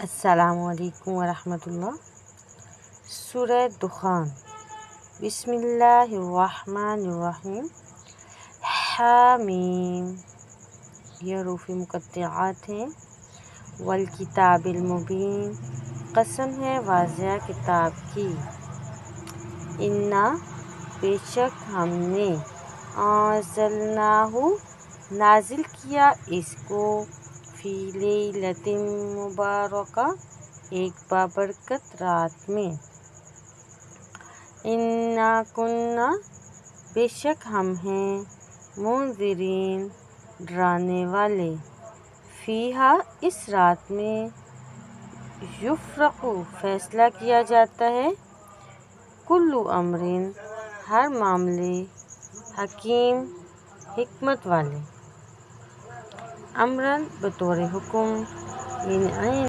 السلام علیکم ورحمۃ اللہ۔ سورہ دخان۔ بسم اللہ الرحمن الرحیم۔ حامیم، یہ حروف مقطعات ہیں۔ والکتاب المبین، قسم ہے واضح کتاب کی۔ انا، بے شک ہم نے، انزلناہ، نازل کیا اس کو، فی لیلۃ مبارکہ، ایک بابرکت رات میں۔ انا کنا، بے شک ہم ہیں، منذرین، ڈرانے والے، فیہا، اس رات میں، یفرق، فیصلہ کیا جاتا ہے، کل امر، ہر معاملے، حکیم، حکمت والے، امرًا، بطور حکم، من